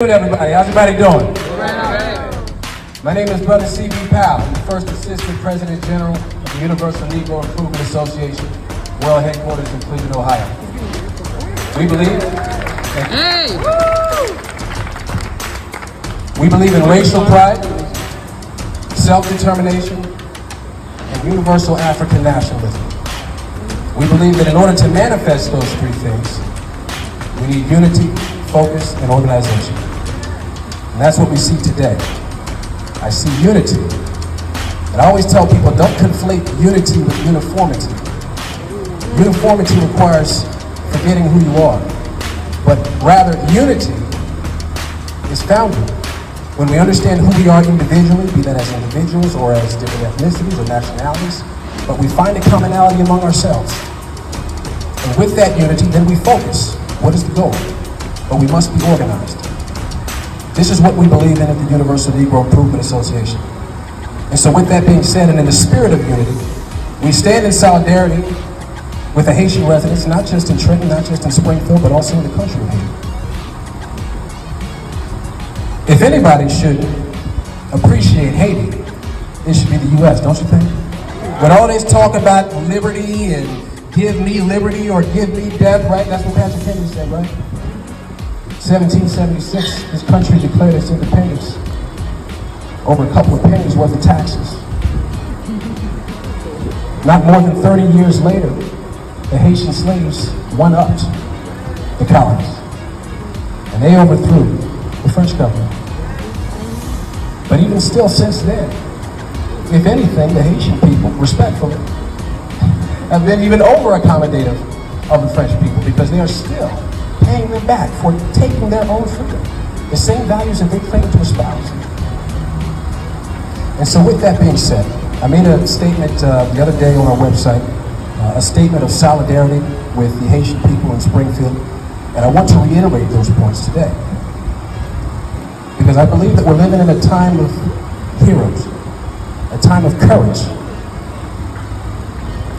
Good everybody, how's everybody doing? My name is Brother C.B. Powell. I'm the first Assistant President General of the Universal Negro Improvement Association, World Headquarters in Cleveland, Ohio. We believe in racial pride, self-determination, and universal African nationalism. We believe that in order to manifest those three things, we need unity, focus, and organization. And that's what we see today. I see unity. And I always tell people, don't conflate unity with uniformity. Uniformity requires forgetting who you are. But rather, unity is founded when we understand who we are individually, be that as individuals or as different ethnicities or nationalities, but we find a commonality among ourselves. And with that unity, then we focus. What is the goal? But we must be organized. This is what we believe in at the Universal Negro Improvement Association. And so with that being said, and in the spirit of unity, we stand in solidarity with the Haitian residents, not just in Trenton, not just in Springfield, but also in the country of Haiti. If anybody should appreciate Haiti, it should be the U.S., don't you think? With all this talk about liberty and give me liberty or give me death, right? That's what Patrick Kennedy said, right? 1776, this country declared its independence over a couple of pennies worth of taxes. Not more than 30 years later, the Haitian slaves one-upped the colonies, and they overthrew the French government. But even still since then, if anything, the Haitian people, respectfully, have been even over-accommodative of the French people because they are still paying them back for taking their own freedom, the same values that they claim to espouse. And so with that being said, I made a statement the other day on our website, a statement of solidarity with the Haitian people in Springfield, and I want to reiterate those points today. Because I believe that we're living in a time of heroes, a time of courage.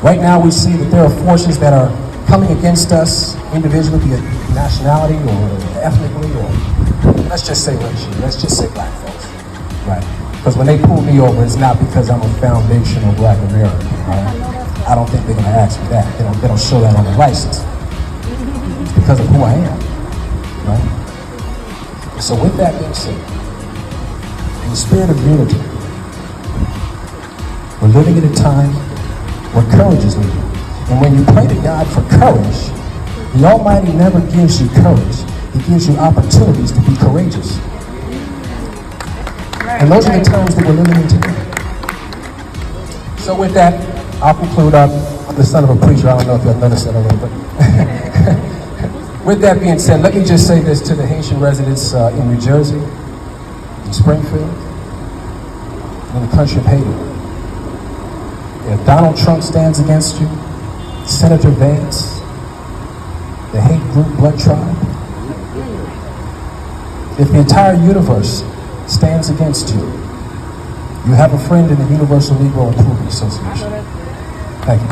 Right now we see that there are forces that are coming against us individually, be it nationality or ethnically, or let's just say racially, let's just say black folks, right? Because when they pull me over, it's not because I'm a foundational black American, right? I don't think they're gonna ask me that. They don't show that on the license. It's because of who I am, right? And so with that being said, in the spirit of unity, we're living in a time where courage is needed. And when you pray to God for courage, the Almighty never gives you courage. He gives you opportunities to be courageous. And those are the times that we're living in today. So with that, I'll conclude. I'm the son of a preacher. I don't know if y'all noticed that already, but with that being said, let me just say this to the Haitian residents in New Jersey, in Springfield, in the country of Haiti. If Donald Trump stands against you, Senator Vance, the hate group Blood Tribe, if the entire universe stands against you, you have a friend in the Universal Negro Improvement Association. Thank you.